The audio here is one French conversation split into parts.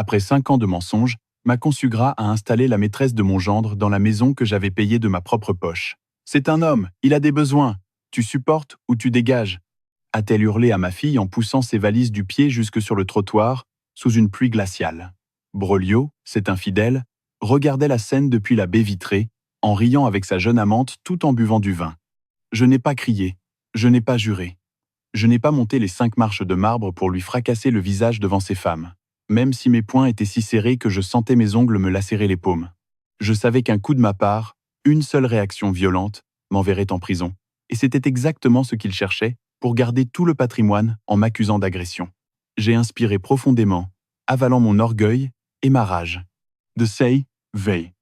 Après 5 ans de mensonges, ma consugra a installé la maîtresse de mon gendre dans la maison que j'avais payée de ma propre poche. C'est un homme, il a des besoins. Tu supportes ou tu dégages, a-t-elle hurlé à ma fille en poussant ses valises du pied jusque sur le trottoir, sous une pluie glaciale. Brolio, cet infidèle, regardait la scène depuis la baie vitrée, en riant avec sa jeune amante tout en buvant du vin. Je n'ai pas crié, je n'ai pas juré. Je n'ai pas monté les 5 marches de marbre pour lui fracasser le visage devant ses femmes, même si mes poings étaient si serrés que je sentais mes ongles me lacérer les paumes. Je savais qu'un coup de ma part, une seule réaction violente, m'enverrait en prison, et c'était exactement ce qu'il cherchait pour garder tout le patrimoine en m'accusant d'agression. J'ai inspiré profondément, avalant mon orgueil et ma rage. De say, veille.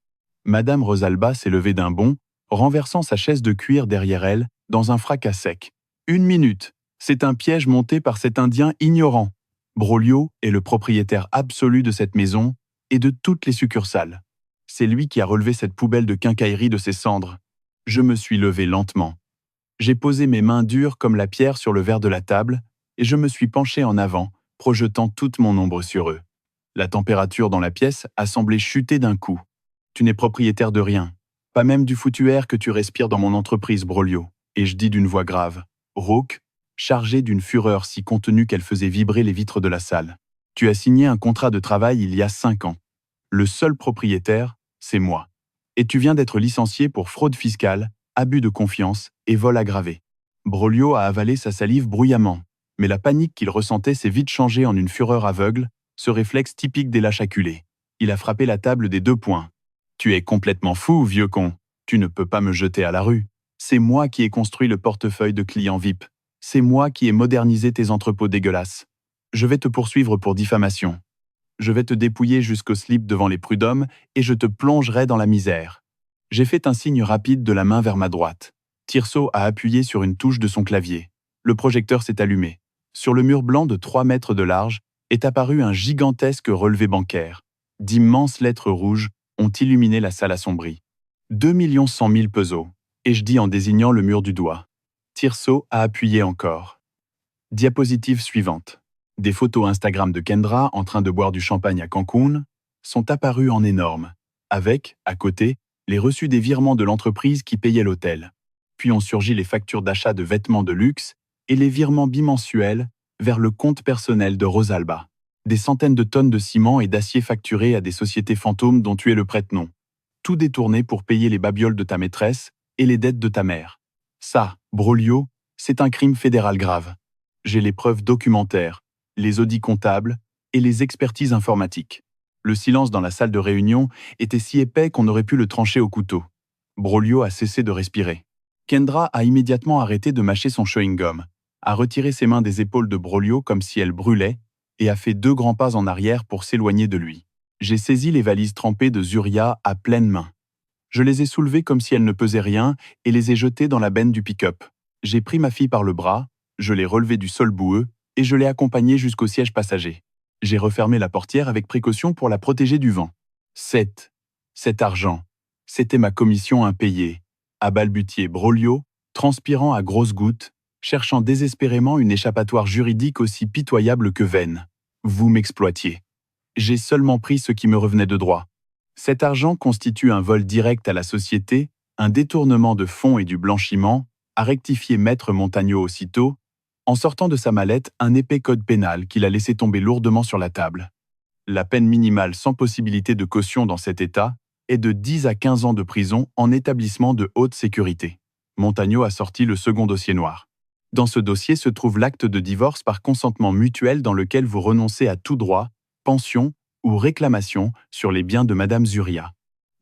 Madame Rosalba s'est levée d'un bond, renversant sa chaise de cuir derrière elle dans un fracas sec. 1 minute, c'est un piège monté par cet Indien ignorant. Brolio est le propriétaire absolu de cette maison et de toutes les succursales. C'est lui qui a relevé cette poubelle de quincaillerie de ses cendres. Je me suis levé lentement. J'ai posé mes mains dures comme la pierre sur le verre de la table et je me suis penché en avant, projetant toute mon ombre sur eux. La température dans la pièce a semblé chuter d'un coup. Tu n'es propriétaire de rien, pas même du foutu air que tu respires dans mon entreprise, Brolio. Et je dis d'une voix grave, rauque, chargée d'une fureur si contenue qu'elle faisait vibrer les vitres de la salle. Tu as signé un contrat de travail il y a 5 ans. Le seul propriétaire, c'est moi. Et tu viens d'être licencié pour fraude fiscale, abus de confiance et vol aggravé. Brolio a avalé sa salive bruyamment, mais la panique qu'il ressentait s'est vite changée en une fureur aveugle, ce réflexe typique des lâches acculés. Il a frappé la table des 2 poings. Tu es complètement fou, vieux con. Tu ne peux pas me jeter à la rue. C'est moi qui ai construit le portefeuille de clients VIP. C'est moi qui ai modernisé tes entrepôts dégueulasses. Je vais te poursuivre pour diffamation. Je vais te dépouiller jusqu'au slip devant les prud'hommes et je te plongerai dans la misère. J'ai fait un signe rapide de la main vers ma droite. Tirso a appuyé sur une touche de son clavier. Le projecteur s'est allumé. Sur le mur blanc de 3 mètres de large est apparu un gigantesque relevé bancaire. D'immenses lettres rouges ont illuminé la salle assombrie. 2 100 000 pesos. Et je dis en désignant le mur du doigt. Tirso a appuyé encore. Diapositive suivante. Des photos Instagram de Kendra en train de boire du champagne à Cancun sont apparues en énorme, avec, à côté, les reçus des virements de l'entreprise qui payait l'hôtel. Puis ont surgi les factures d'achat de vêtements de luxe et les virements bimensuels vers le compte personnel de Rosalba. Des centaines de tonnes de ciment et d'acier facturés à des sociétés fantômes dont tu es le prête-nom. Tout détourné pour payer les babioles de ta maîtresse et les dettes de ta mère. Ça, Brolio, c'est un crime fédéral grave. J'ai les preuves documentaires, les audits comptables et les expertises informatiques. Le silence dans la salle de réunion était si épais qu'on aurait pu le trancher au couteau. Brolio a cessé de respirer. Kendra a immédiatement arrêté de mâcher son chewing-gum, a retiré ses mains des épaules de Brolio comme si elles brûlaient et a fait 2 grands pas en arrière pour s'éloigner de lui. J'ai saisi les valises trempées de Zuria à pleine main. Je les ai soulevées comme si elles ne pesaient rien et les ai jetées dans la benne du pick-up. J'ai pris ma fille par le bras, je l'ai relevée du sol boueux et je l'ai accompagnée jusqu'au siège passager. J'ai refermé la portière avec précaution pour la protéger du vent. Cet argent, c'était ma commission impayée, a balbutié Brolio, transpirant à grosses gouttes, cherchant désespérément une échappatoire juridique aussi pitoyable que vaine. Vous m'exploitiez. J'ai seulement pris ce qui me revenait de droit. Cet argent constitue un vol direct à la société, un détournement de fonds et du blanchiment, a rectifié Maître Montagneau aussitôt, en sortant de sa mallette un épais code pénal qu'il a laissé tomber lourdement sur la table. La peine minimale sans possibilité de caution dans cet état est de 10 à 15 ans de prison en établissement de haute sécurité. Montagneau a sorti le second dossier noir. Dans ce dossier se trouve l'acte de divorce par consentement mutuel dans lequel vous renoncez à tout droit, pension ou réclamation sur les biens de Madame Zuria.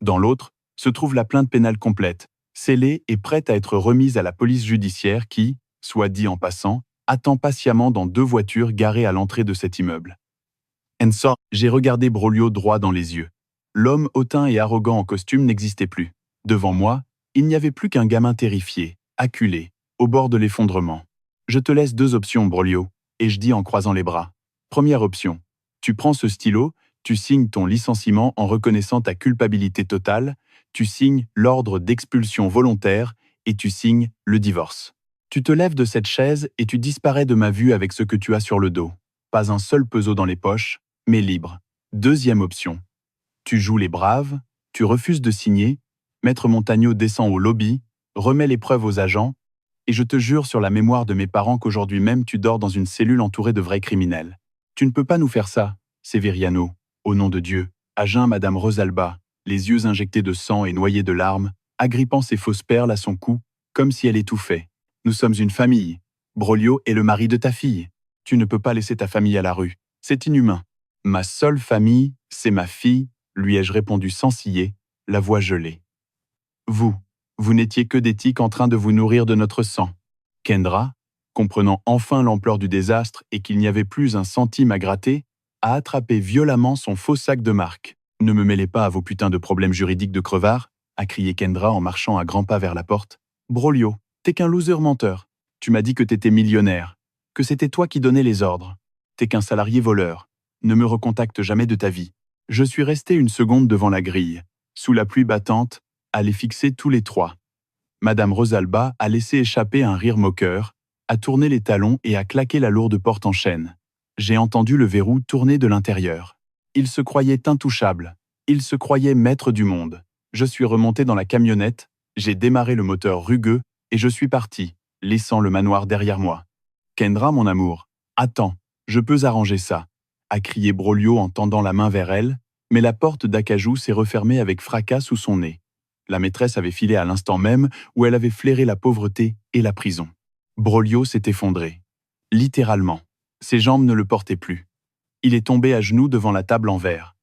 Dans l'autre se trouve la plainte pénale complète, scellée et prête à être remise à la police judiciaire qui, soit dit en passant, attend patiemment dans 2 voitures garées à l'entrée de cet immeuble. J'ai regardé Brolio droit dans les yeux. L'homme hautain et arrogant en costume n'existait plus. Devant moi, il n'y avait plus qu'un gamin terrifié, acculé, au bord de l'effondrement. Je te laisse 2 options, Brolio, et je dis en croisant les bras. Première option, tu prends ce stylo, tu signes ton licenciement en reconnaissant ta culpabilité totale, tu signes l'ordre d'expulsion volontaire et tu signes le divorce. Tu te lèves de cette chaise et tu disparais de ma vue avec ce que tu as sur le dos. Pas un seul peso dans les poches, mais libre. Deuxième option. Tu joues les braves, tu refuses de signer, Maître Montagneau descend au lobby, remet les preuves aux agents, et je te jure sur la mémoire de mes parents qu'aujourd'hui même tu dors dans une cellule entourée de vrais criminels. Tu ne peux pas nous faire ça, Severiano, au nom de Dieu, à jeun Madame Rosalba, les yeux injectés de sang et noyés de larmes, agrippant ses fausses perles à son cou, comme si elle étouffait. Nous sommes une famille. Broglio est le mari de ta fille. Tu ne peux pas laisser ta famille à la rue. C'est inhumain. Ma seule famille, c'est ma fille, lui ai-je répondu sans ciller, la voix gelée. Vous n'étiez que des tiques en train de vous nourrir de notre sang. Kendra, comprenant enfin l'ampleur du désastre et qu'il n'y avait plus un centime à gratter, a attrapé violemment son faux sac de marque. « Ne me mêlez pas à vos putains de problèmes juridiques de crevard », a crié Kendra en marchant à grands pas vers la porte. « Broglio, t'es qu'un loser menteur. Tu m'as dit que t'étais millionnaire, que c'était toi qui donnais les ordres. T'es qu'un salarié voleur. Ne me recontacte jamais de ta vie. » Je suis resté une seconde devant la grille, sous la pluie battante, à les fixer tous les trois. Madame Rosalba a laissé échapper un rire moqueur, a tourné les talons et a claqué la lourde porte en chêne. J'ai entendu le verrou tourner de l'intérieur. Il se croyait intouchable. Il se croyait maître du monde. Je suis remonté dans la camionnette, j'ai démarré le moteur rugueux et je suis parti, laissant le manoir derrière moi. « Kendra, mon amour, attends, je peux arranger ça », a crié Broglio en tendant la main vers elle, mais la porte d'acajou s'est refermée avec fracas sous son nez. La maîtresse avait filé à l'instant même où elle avait flairé la pauvreté et la prison. Broglio s'est effondré. Littéralement. Ses jambes ne le portaient plus. Il est tombé à genoux devant la table en verre.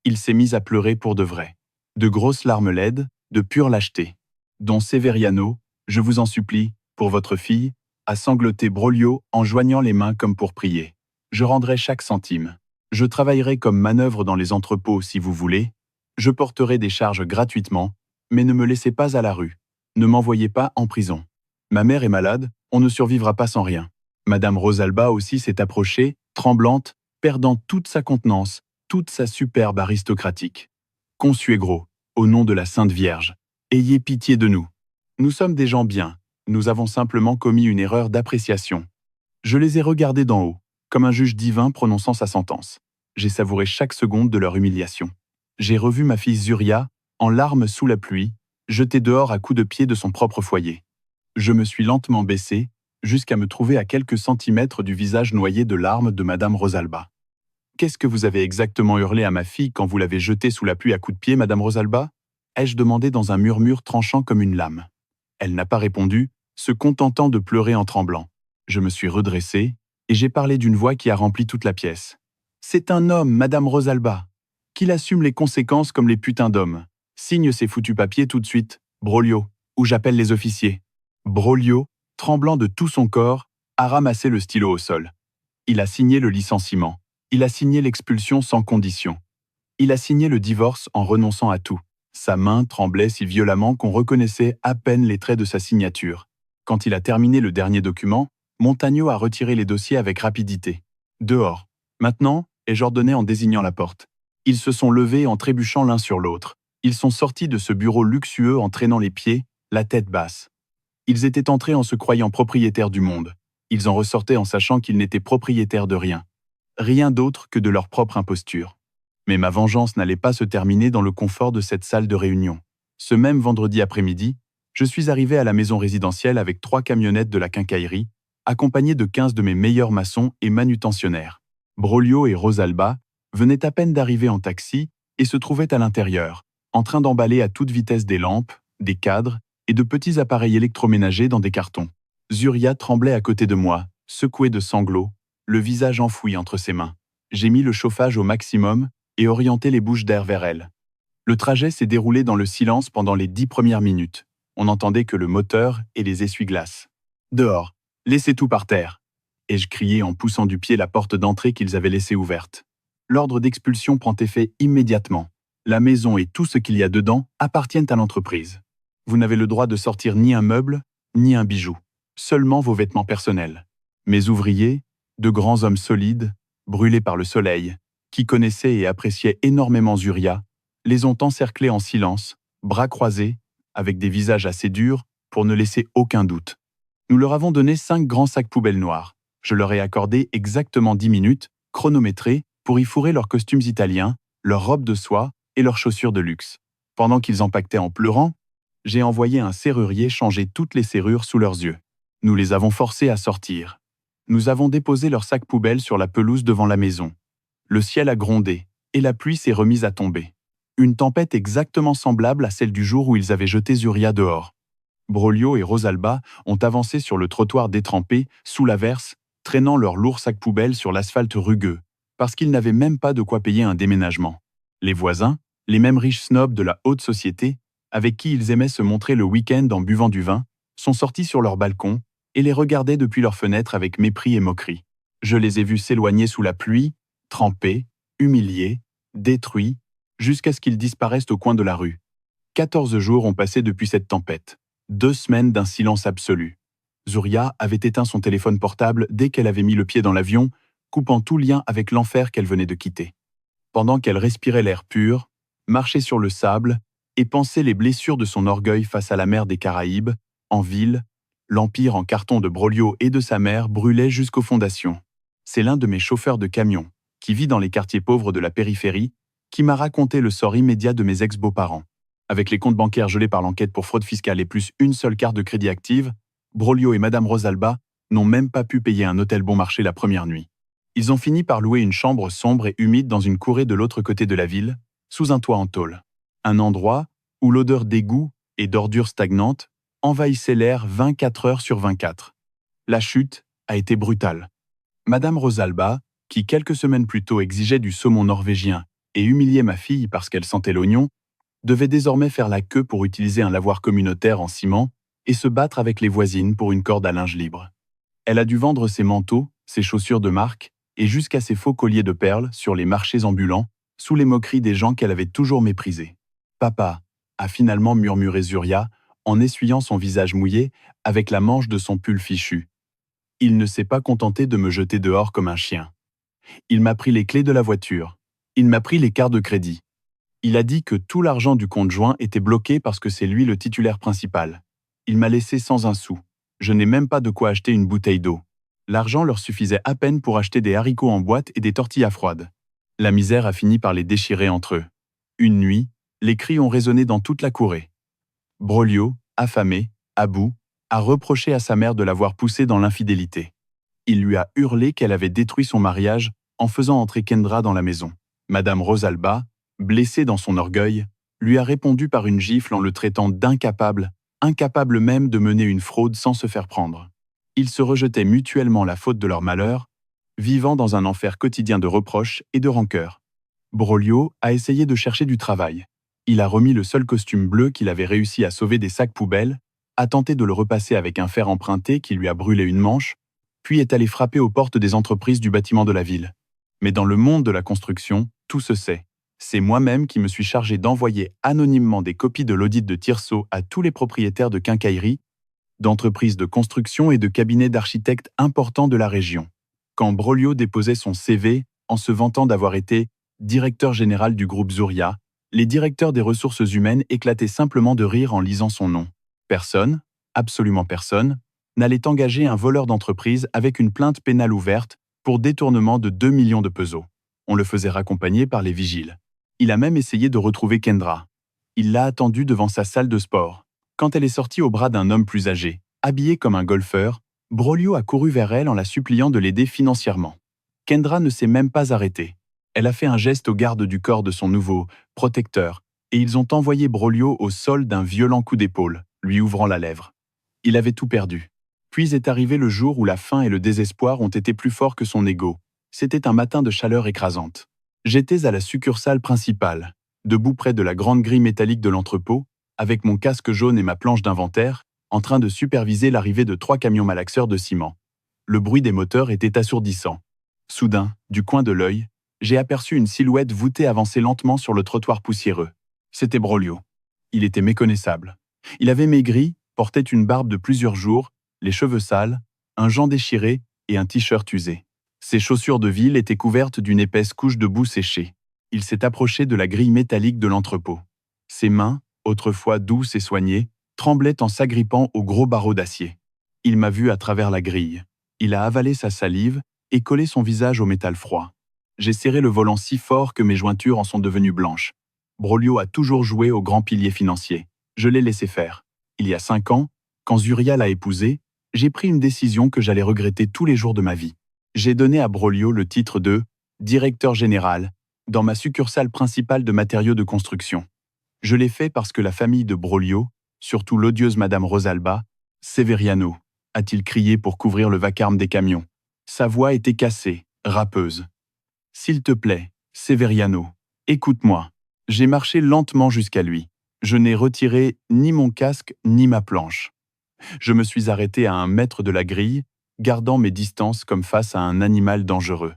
Il s'est mis à pleurer pour de vrai. De grosses larmes laides, de pure lâcheté. Don Severiano, je vous en supplie, pour votre fille, a sangloté Broglio en joignant les mains comme pour prier. Je rendrai chaque centime. Je travaillerai comme manœuvre dans les entrepôts si vous voulez. Je porterai des charges gratuitement, mais ne me laissez pas à la rue. Ne m'envoyez pas en prison. Ma mère est malade, on ne survivra pas sans rien. Madame Rosalba aussi s'est approchée, tremblante, perdant toute sa contenance, toute sa superbe aristocratique. Consuegro, au nom de la Sainte Vierge, ayez pitié de nous. Nous sommes des gens bien, nous avons simplement commis une erreur d'appréciation. Je les ai regardés d'en haut, comme un juge divin prononçant sa sentence. J'ai savouré chaque seconde de leur humiliation. J'ai revu ma fille Zuria, en larmes sous la pluie, jetée dehors à coups de pied de son propre foyer. Je me suis lentement baissé, jusqu'à me trouver à quelques centimètres du visage noyé de larmes de Madame Rosalba. « Qu'est-ce que vous avez exactement hurlé à ma fille quand vous l'avez jetée sous la pluie à coups de pied, Madame Rosalba » ai-je demandé dans un murmure tranchant comme une lame. Elle n'a pas répondu, se contentant de pleurer en tremblant. Je me suis redressé, et j'ai parlé d'une voix qui a rempli toute la pièce. « C'est un homme, Madame Rosalba. Qu'il assume les conséquences comme les putains d'hommes. Signe ces foutus papiers tout de suite, Broglio, ou j'appelle les officiers. » Broglio, tremblant de tout son corps, a ramassé le stylo au sol. Il a signé le licenciement. Il a signé l'expulsion sans condition. Il a signé le divorce en renonçant à tout. Sa main tremblait si violemment qu'on reconnaissait à peine les traits de sa signature. Quand il a terminé le dernier document, Montagneau a retiré les dossiers avec rapidité. « Dehors. Maintenant » ai-je ordonné en désignant la porte. Ils se sont levés en trébuchant l'un sur l'autre. Ils sont sortis de ce bureau luxueux en traînant les pieds, la tête basse. Ils étaient entrés en se croyant propriétaires du monde. Ils en ressortaient en sachant qu'ils n'étaient propriétaires de rien. Rien d'autre que de leur propre imposture. Mais ma vengeance n'allait pas se terminer dans le confort de cette salle de réunion. Ce même vendredi après-midi, je suis arrivé à la maison résidentielle avec 3 camionnettes de la quincaillerie, accompagné de 15 de mes meilleurs maçons et manutentionnaires. Broglio et Rosalba venaient à peine d'arriver en taxi et se trouvaient à l'intérieur, en train d'emballer à toute vitesse des lampes, des cadres et de petits appareils électroménagers dans des cartons. Zuria tremblait à côté de moi, secouée de sanglots, le visage enfoui entre ses mains. J'ai mis le chauffage au maximum et orienté les bouches d'air vers elle. Le trajet s'est déroulé dans le silence pendant les 10 premières minutes. On n'entendait que le moteur et les essuie-glaces. « Dehors, laissez tout par terre !» ai-je crié en poussant du pied la porte d'entrée qu'ils avaient laissée ouverte. L'ordre d'expulsion prend effet immédiatement. La maison et tout ce qu'il y a dedans appartiennent à l'entreprise. Vous n'avez le droit de sortir ni un meuble, ni un bijou. Seulement vos vêtements personnels. Mes ouvriers, de grands hommes solides, brûlés par le soleil, qui connaissaient et appréciaient énormément Zuria, les ont encerclés en silence, bras croisés, avec des visages assez durs pour ne laisser aucun doute. Nous leur avons donné 5 grands sacs poubelles noirs. Je leur ai accordé exactement 10 minutes, chronométrées, pour y fourrer leurs costumes italiens, leurs robes de soie et leurs chaussures de luxe. Pendant qu'ils empaquetaient en pleurant, j'ai envoyé un serrurier changer toutes les serrures sous leurs yeux. Nous les avons forcés à sortir. Nous avons déposé leurs sacs poubelles sur la pelouse devant la maison. Le ciel a grondé, et la pluie s'est remise à tomber. Une tempête exactement semblable à celle du jour où ils avaient jeté Zuria dehors. Broglio et Rosalba ont avancé sur le trottoir détrempé, sous l'averse, traînant leurs lourds sacs poubelles sur l'asphalte rugueux, parce qu'ils n'avaient même pas de quoi payer un déménagement. Les voisins, les mêmes riches snobs de la haute société, avec qui ils aimaient se montrer le week-end en buvant du vin, sont sortis sur leur balcon et les regardaient depuis leurs fenêtres avec mépris et moquerie. Je les ai vus s'éloigner sous la pluie, trempés, humiliés, détruits, jusqu'à ce qu'ils disparaissent au coin de la rue. 14 jours ont passé depuis cette tempête. 2 semaines d'un silence absolu. Zuria avait éteint son téléphone portable dès qu'elle avait mis le pied dans l'avion, coupant tout lien avec l'enfer qu'elle venait de quitter. Pendant qu'elle respirait l'air pur, marchait sur le sable et pensait les blessures de son orgueil face à la mer des Caraïbes, en ville, l'empire en carton de Broglio et de sa mère brûlait jusqu'aux fondations. C'est l'un de mes chauffeurs de camion, qui vit dans les quartiers pauvres de la périphérie, qui m'a raconté le sort immédiat de mes ex-beaux-parents. Avec les comptes bancaires gelés par l'enquête pour fraude fiscale et plus une seule carte de crédit active, Broglio et Madame Rosalba n'ont même pas pu payer un hôtel bon marché la première nuit. Ils ont fini par louer une chambre sombre et humide dans une courée de l'autre côté de la ville, sous un toit en tôle. Un endroit où l'odeur d'égout et d'ordures stagnantes envahissait l'air 24 heures sur 24. La chute a été brutale. Madame Rosalba, qui quelques semaines plus tôt exigeait du saumon norvégien et humiliait ma fille parce qu'elle sentait l'oignon, devait désormais faire la queue pour utiliser un lavoir communautaire en ciment et se battre avec les voisines pour une corde à linge libre. Elle a dû vendre ses manteaux, ses chaussures de marque et jusqu'à ses faux colliers de perles sur les marchés ambulants, sous les moqueries des gens qu'elle avait toujours méprisés. « Papa », a finalement murmuré Zuria, en essuyant son visage mouillé avec la manche de son pull fichu. Il ne s'est pas contenté de me jeter dehors comme un chien. Il m'a pris les clés de la voiture. Il m'a pris les cartes de crédit. Il a dit que tout l'argent du compte joint était bloqué parce que c'est lui le titulaire principal. Il m'a laissé sans un sou. Je n'ai même pas de quoi acheter une bouteille d'eau. L'argent leur suffisait à peine pour acheter des haricots en boîte et des tortillas froides. La misère a fini par les déchirer entre eux. Une nuit, les cris ont résonné dans toute la courée. Broglio, affamé, à bout, a reproché à sa mère de l'avoir poussée dans l'infidélité. Il lui a hurlé qu'elle avait détruit son mariage en faisant entrer Kendra dans la maison. Madame Rosalba, blessée dans son orgueil, lui a répondu par une gifle en le traitant d'incapable, incapable même de mener une fraude sans se faire prendre. Ils se rejetaient mutuellement la faute de leur malheur, vivant dans un enfer quotidien de reproches et de rancœurs. Broglio a essayé de chercher du travail. Il a remis le seul costume bleu qu'il avait réussi à sauver des sacs poubelles, a tenté de le repasser avec un fer emprunté qui lui a brûlé une manche, puis est allé frapper aux portes des entreprises du bâtiment de la ville. Mais dans le monde de la construction, tout se sait. C'est moi-même qui me suis chargé d'envoyer anonymement des copies de l'audit de Tirso à tous les propriétaires de quincailleries, d'entreprises de construction et de cabinets d'architectes importants de la région. Quand Broglio déposait son CV en se vantant d'avoir été directeur général du groupe Zuria, les directeurs des ressources humaines éclataient simplement de rire en lisant son nom. Personne, absolument personne, n'allait engager un voleur d'entreprise avec une plainte pénale ouverte pour détournement de 2 millions de pesos. On le faisait raccompagner par les vigiles. Il a même essayé de retrouver Kendra. Il l'a attendue devant sa salle de sport. Quand elle est sortie au bras d'un homme plus âgé, habillé comme un golfeur, Broglio a couru vers elle en la suppliant de l'aider financièrement. Kendra ne s'est même pas arrêtée. Elle a fait un geste au garde du corps de son nouveau protecteur, et ils ont envoyé Broglio au sol d'un violent coup d'épaule, lui ouvrant la lèvre. Il avait tout perdu. Puis est arrivé le jour où la faim et le désespoir ont été plus forts que son ego. C'était un matin de chaleur écrasante. J'étais à la succursale principale, debout près de la grande grille métallique de l'entrepôt, avec mon casque jaune et ma planche d'inventaire, en train de superviser l'arrivée de 3 camions malaxeurs de ciment. Le bruit des moteurs était assourdissant. Soudain, du coin de l'œil, j'ai aperçu une silhouette voûtée avancer lentement sur le trottoir poussiéreux. C'était Broglio. Il était méconnaissable. Il avait maigri, portait une barbe de plusieurs jours, les cheveux sales, un gant déchiré et un t-shirt usé. Ses chaussures de ville étaient couvertes d'une épaisse couche de boue séchée. Il s'est approché de la grille métallique de l'entrepôt. Ses mains, autrefois douces et soignées, tremblaient en s'agrippant aux gros barreaux d'acier. Il m'a vu à travers la grille. Il a avalé sa salive et collé son visage au métal froid. J'ai serré le volant si fort que mes jointures en sont devenues blanches. Broglio a toujours joué au grand pilier financier. Je l'ai laissé faire. Il y a 5 ans, quand Zuria l'a épousé, j'ai pris une décision que j'allais regretter tous les jours de ma vie. J'ai donné à Broglio le titre de directeur général dans ma succursale principale de matériaux de construction. Je l'ai fait parce que la famille de Broglio, surtout l'odieuse Madame Rosalba, Severiano, a-t-il crié pour couvrir le vacarme des camions. Sa voix était cassée, râpeuse. S'il te plaît, Severiano, écoute-moi. J'ai marché lentement jusqu'à lui. Je n'ai retiré ni mon casque ni ma planche. Je me suis arrêté à 1 mètre de la grille, gardant mes distances comme face à un animal dangereux.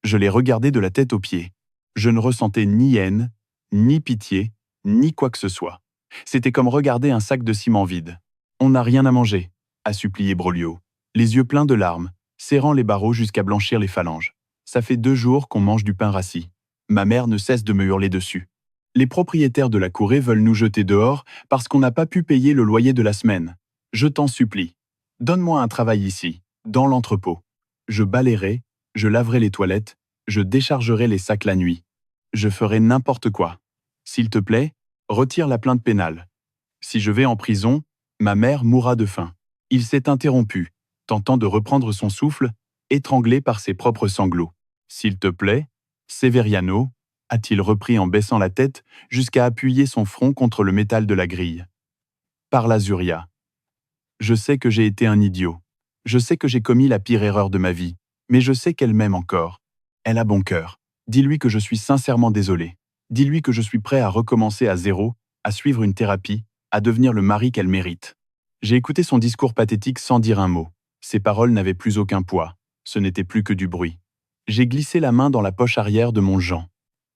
Je l'ai regardé de la tête aux pieds. Je ne ressentais ni haine, ni pitié, ni quoi que ce soit. C'était comme regarder un sac de ciment vide. On n'a rien à manger, a supplié Broglio, les yeux pleins de larmes, serrant les barreaux jusqu'à blanchir les phalanges. Ça fait 2 jours qu'on mange du pain rassis. Ma mère ne cesse de me hurler dessus. Les propriétaires de la courée veulent nous jeter dehors parce qu'on n'a pas pu payer le loyer de la semaine. Je t'en supplie. Donne-moi un travail ici, dans l'entrepôt. Je balayerai, je laverai les toilettes, je déchargerai les sacs la nuit. Je ferai n'importe quoi. S'il te plaît, retire la plainte pénale. Si je vais en prison, ma mère mourra de faim. Il s'est interrompu, tentant de reprendre son souffle, étranglé par ses propres sanglots. S'il te plaît, Severiano, a-t-il repris en baissant la tête jusqu'à appuyer son front contre le métal de la grille. Parla Zuria. Je sais que j'ai été un idiot. Je sais que j'ai commis la pire erreur de ma vie, mais je sais qu'elle m'aime encore. Elle a bon cœur. Dis-lui que je suis sincèrement désolé. Dis-lui que je suis prêt à recommencer à zéro, à suivre une thérapie, à devenir le mari qu'elle mérite. J'ai écouté son discours pathétique sans dire un mot. Ses paroles n'avaient plus aucun poids. Ce n'était plus que du bruit. J'ai glissé la main dans la poche arrière de mon Jean.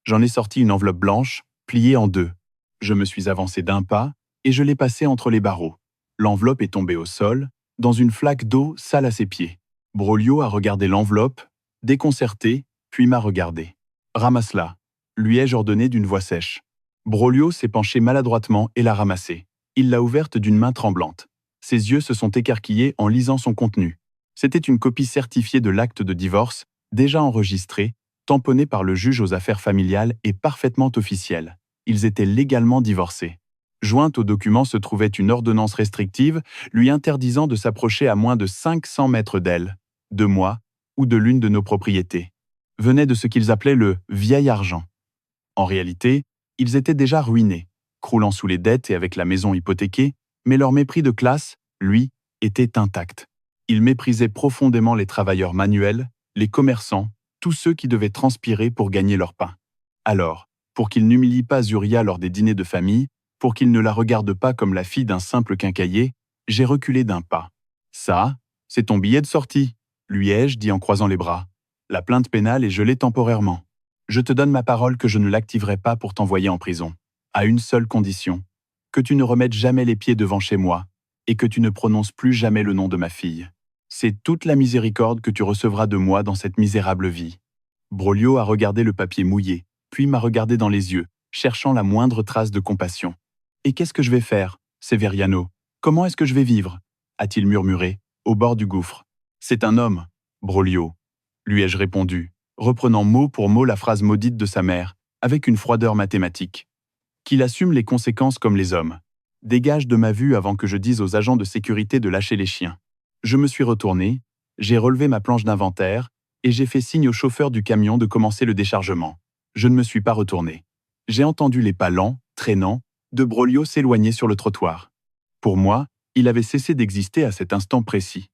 J'en ai sorti une enveloppe blanche, pliée en 2. Je me suis avancé d'1 pas et je l'ai passée entre les barreaux. L'enveloppe est tombée au sol, dans une flaque d'eau sale à ses pieds. Broglio a regardé l'enveloppe, déconcerté, puis m'a regardé. Ramasse-la, lui ai-je ordonné d'une voix sèche. Broglio s'est penché maladroitement et l'a ramassée. Il l'a ouverte d'une main tremblante. Ses yeux se sont écarquillés en lisant son contenu. C'était une copie certifiée de l'acte de divorce, déjà enregistré, tamponné par le juge aux affaires familiales et parfaitement officiel. Ils étaient légalement divorcés. Jointe au document se trouvait une ordonnance restrictive lui interdisant de s'approcher à moins de 500 mètres d'elle, de moi ou de l'une de nos propriétés. Venait de ce qu'ils appelaient le « vieil argent ». En réalité, ils étaient déjà ruinés, croulant sous les dettes et avec la maison hypothéquée, mais leur mépris de classe, lui, était intact. Ils méprisaient profondément les travailleurs manuels, les commerçants, tous ceux qui devaient transpirer pour gagner leur pain. Alors, pour qu'ils n'humilient pas Zuria lors des dîners de famille, pour qu'ils ne la regardent pas comme la fille d'un simple quincaillier, j'ai reculé d'1 pas. « Ça, c'est ton billet de sortie », lui ai-je dit en croisant les bras. « La plainte pénale est gelée temporairement. Je te donne ma parole que je ne l'activerai pas pour t'envoyer en prison. À une seule condition, que tu ne remettes jamais les pieds devant chez moi et que tu ne prononces plus jamais le nom de ma fille. C'est toute la miséricorde que tu recevras de moi dans cette misérable vie. » Broglio a regardé le papier mouillé, puis m'a regardé dans les yeux, cherchant la moindre trace de compassion. « Et qu'est-ce que je vais faire, Severiano? Comment est-ce que je vais vivre ?» a-t-il murmuré, au bord du gouffre. « C'est un homme, Broglio, » lui ai-je répondu, reprenant mot pour mot la phrase maudite de sa mère, avec une froideur mathématique. « Qu'il assume les conséquences comme les hommes. Dégage de ma vue avant que je dise aux agents de sécurité de lâcher les chiens. » Je me suis retourné, j'ai relevé ma planche d'inventaire et j'ai fait signe au chauffeur du camion de commencer le déchargement. Je ne me suis pas retourné. J'ai entendu les pas lents, traînants, de Broglio s'éloigner sur le trottoir. Pour moi, il avait cessé d'exister à cet instant précis.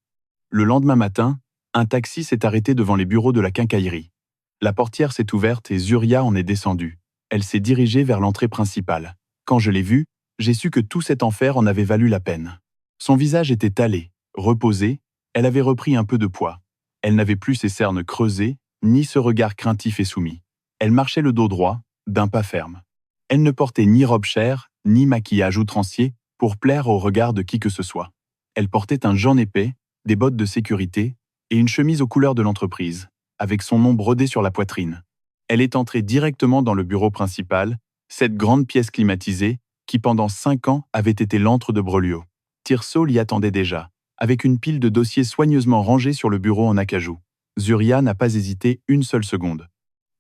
Le lendemain matin, un taxi s'est arrêté devant les bureaux de la quincaillerie. La portière s'est ouverte et Zuria en est descendue. Elle s'est dirigée vers l'entrée principale. Quand je l'ai vue, j'ai su que tout cet enfer en avait valu la peine. Son visage était hâlé, reposée, elle avait repris un peu de poids. Elle n'avait plus ses cernes creusées, ni ce regard craintif et soumis. Elle marchait le dos droit, d'un pas ferme. Elle ne portait ni robe chère, ni maquillage outrancier pour plaire au regard de qui que ce soit. Elle portait un jean épais, des bottes de sécurité et une chemise aux couleurs de l'entreprise, avec son nom brodé sur la poitrine. Elle est entrée directement dans le bureau principal, cette grande pièce climatisée qui pendant 5 ans avait été l'antre de Broglio. Tirso l'y attendait déjà, avec une pile de dossiers soigneusement rangés sur le bureau en acajou. Zuria n'a pas hésité une seule seconde.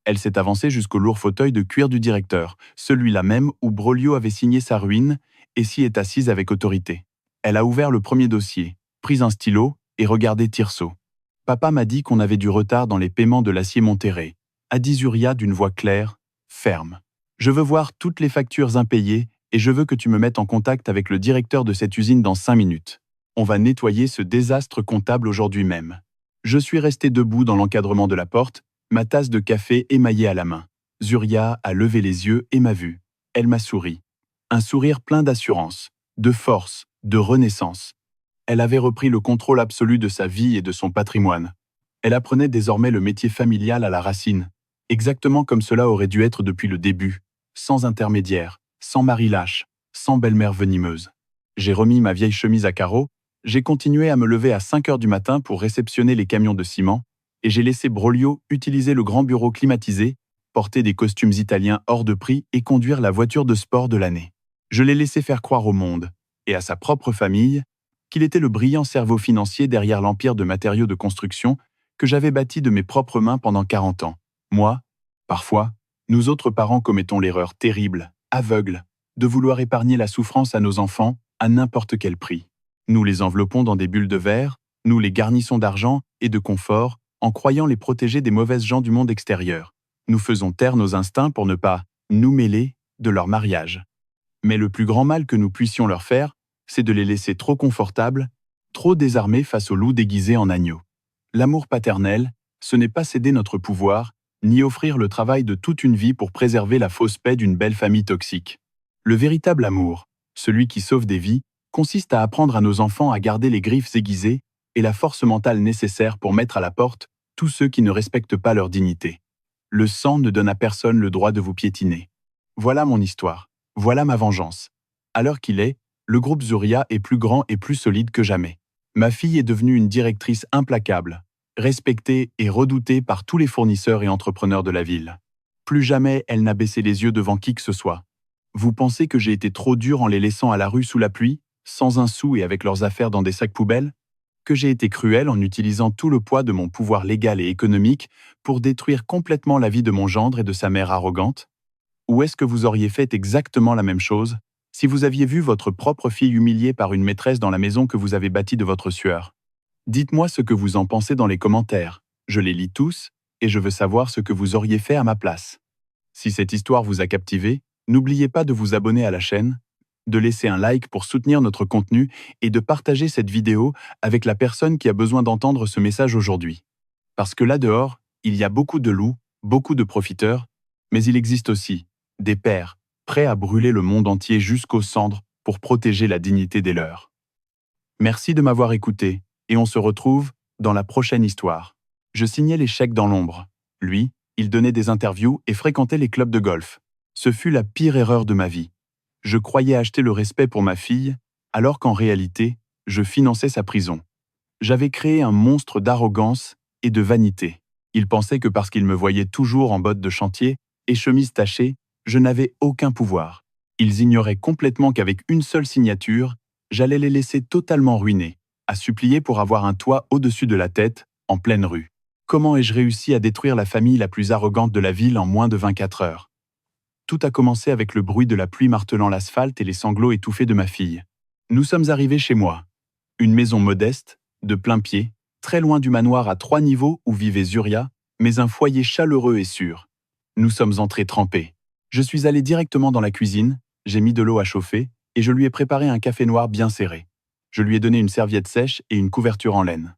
Elle s'est avancée jusqu'au lourd fauteuil de cuir du directeur, celui-là même où Broglio avait signé sa ruine, et s'y est assise avec autorité. Elle a ouvert le premier dossier, pris un stylo et regardé Tirso. Papa m'a dit qu'on avait du retard dans les paiements de l'acier Monterrey, a dit Zuria d'une voix claire, ferme. Je veux voir toutes les factures impayées et je veux que tu me mettes en contact avec le directeur de cette usine dans 5 minutes. On va nettoyer ce désastre comptable aujourd'hui même. Je suis resté debout dans l'encadrement de la porte, ma tasse de café émaillée à la main. Zuria a levé les yeux et m'a vu. Elle m'a souri. Un sourire plein d'assurance, de force, de renaissance. Elle avait repris le contrôle absolu de sa vie et de son patrimoine. Elle apprenait désormais le métier familial à la racine, exactement comme cela aurait dû être depuis le début, sans intermédiaire, sans mari lâche, sans belle-mère venimeuse. J'ai remis ma vieille chemise à carreaux, j'ai continué à me lever à 5 heures du matin pour réceptionner les camions de ciment, et j'ai laissé Broglio utiliser le grand bureau climatisé, porter des costumes italiens hors de prix et conduire la voiture de sport de l'année. Je l'ai laissé faire croire au monde, et à sa propre famille, qu'il était le brillant cerveau financier derrière l'empire de matériaux de construction que j'avais bâti de mes propres mains pendant 40 ans. Moi, parfois, nous autres parents commettons l'erreur terrible, aveugle, de vouloir épargner la souffrance à nos enfants à n'importe quel prix. Nous les enveloppons dans des bulles de verre, nous les garnissons d'argent et de confort en croyant les protéger des mauvaises gens du monde extérieur. Nous faisons taire nos instincts pour ne pas nous mêler de leur mariage. Mais le plus grand mal que nous puissions leur faire, c'est de les laisser trop confortables, trop désarmés face au loup déguisé en agneau. L'amour paternel, ce n'est pas céder notre pouvoir, ni offrir le travail de toute une vie pour préserver la fausse paix d'une belle famille toxique. Le véritable amour, celui qui sauve des vies, consiste à apprendre à nos enfants à garder les griffes aiguisées et la force mentale nécessaire pour mettre à la porte tous ceux qui ne respectent pas leur dignité. Le sang ne donne à personne le droit de vous piétiner. Voilà mon histoire, voilà ma vengeance. À l'heure qu'il est, le groupe Zuria est plus grand et plus solide que jamais. Ma fille est devenue une directrice implacable, respectée et redoutée par tous les fournisseurs et entrepreneurs de la ville. Plus jamais elle n'a baissé les yeux devant qui que ce soit. Vous pensez que j'ai été trop dur en les laissant à la rue sous la pluie, sans un sou et avec leurs affaires dans des sacs poubelles? Que j'ai été cruel en utilisant tout le poids de mon pouvoir légal et économique pour détruire complètement la vie de mon gendre et de sa mère arrogante? Ou est-ce que vous auriez fait exactement la même chose si vous aviez vu votre propre fille humiliée par une maîtresse dans la maison que vous avez bâtie de votre sueur? Dites-moi ce que vous en pensez dans les commentaires. Je les lis tous et je veux savoir ce que vous auriez fait à ma place. Si cette histoire vous a captivé, n'oubliez pas de vous abonner à la chaîne, de laisser un like pour soutenir notre contenu et de partager cette vidéo avec la personne qui a besoin d'entendre ce message aujourd'hui. Parce que là dehors, il y a beaucoup de loups, beaucoup de profiteurs, mais il existe aussi des pères prêts à brûler le monde entier jusqu'aux cendres pour protéger la dignité des leurs. Merci de m'avoir écouté, et on se retrouve dans la prochaine histoire. Je signais les chèques dans l'ombre. Lui, il donnait des interviews et fréquentait les clubs de golf. Ce fut la pire erreur de ma vie. Je croyais acheter le respect pour ma fille, alors qu'en réalité, je finançais sa prison. J'avais créé un monstre d'arrogance et de vanité. Il pensait que parce qu'il me voyait toujours en bottes de chantier et chemise tachée, je n'avais aucun pouvoir. Ils ignoraient complètement qu'avec une seule signature, j'allais les laisser totalement ruinés, à supplier pour avoir un toit au-dessus de la tête, en pleine rue. Comment ai-je réussi à détruire la famille la plus arrogante de la ville en moins de 24 heures? Tout a commencé avec le bruit de la pluie martelant l'asphalte et les sanglots étouffés de ma fille. Nous sommes arrivés chez moi. Une maison modeste, de plein pied, très loin du manoir à 3 niveaux où vivait Zuria, mais un foyer chaleureux et sûr. Nous sommes entrés trempés. Je suis allé directement dans la cuisine, j'ai mis de l'eau à chauffer et je lui ai préparé un café noir bien serré. Je lui ai donné une serviette sèche et une couverture en laine.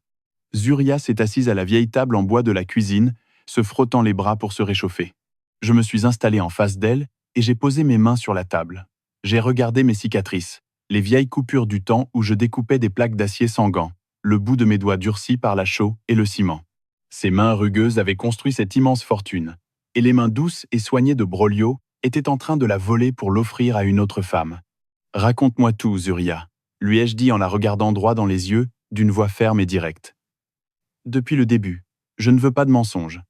Zuria s'est assise à la vieille table en bois de la cuisine, se frottant les bras pour se réchauffer. Je me suis installé en face d'elle et j'ai posé mes mains sur la table. J'ai regardé mes cicatrices, les vieilles coupures du temps où je découpais des plaques d'acier sans gants, le bout de mes doigts durcis par la chaux et le ciment. Ses mains rugueuses avaient construit cette immense fortune, et les mains douces et soignées de Broglio étaient en train de la voler pour l'offrir à une autre femme. « Raconte-moi tout, Zuria », lui ai-je dit en la regardant droit dans les yeux, d'une voix ferme et directe. « Depuis le début, je ne veux pas de mensonges.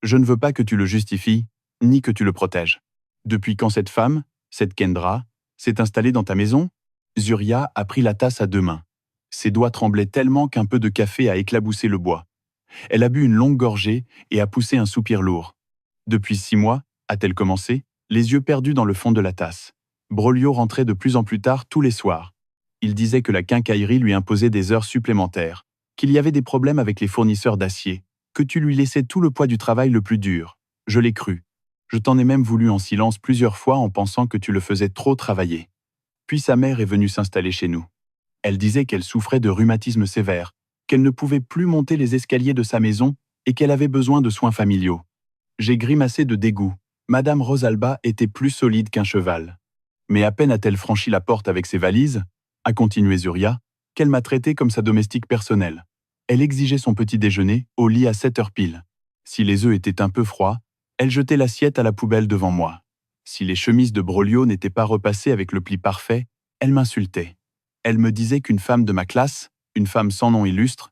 Je ne veux pas que tu le justifies, ni que tu le protèges. Depuis quand cette femme, cette Kendra, s'est installée dans ta maison ?» Zuria a pris la tasse à 2 mains. Ses doigts tremblaient tellement qu'un peu de café a éclaboussé le bois. Elle a bu une longue gorgée et a poussé un soupir lourd. Depuis 6 mois, a-t-elle commencé, les yeux perdus dans le fond de la tasse. Broglio rentrait de plus en plus tard tous les soirs. Il disait que la quincaillerie lui imposait des heures supplémentaires, qu'il y avait des problèmes avec les fournisseurs d'acier, que tu lui laissais tout le poids du travail le plus dur. Je l'ai cru. Je t'en ai même voulu en silence plusieurs fois en pensant que tu le faisais trop travailler. Puis sa mère est venue s'installer chez nous. Elle disait qu'elle souffrait de rhumatisme sévère, qu'elle ne pouvait plus monter les escaliers de sa maison et qu'elle avait besoin de soins familiaux. J'ai grimacé de dégoût. Madame Rosalba était plus solide qu'un cheval. Mais à peine a-t-elle franchi la porte avec ses valises, a continué Zuria, qu'elle m'a traité comme sa domestique personnelle. Elle exigeait son petit déjeuner au lit à 7 heures pile. Si les œufs étaient un peu froids, elle jetait l'assiette à la poubelle devant moi. Si les chemises de Broglio n'étaient pas repassées avec le pli parfait, elle m'insultait. Elle me disait qu'une femme de ma classe, une femme sans nom illustre,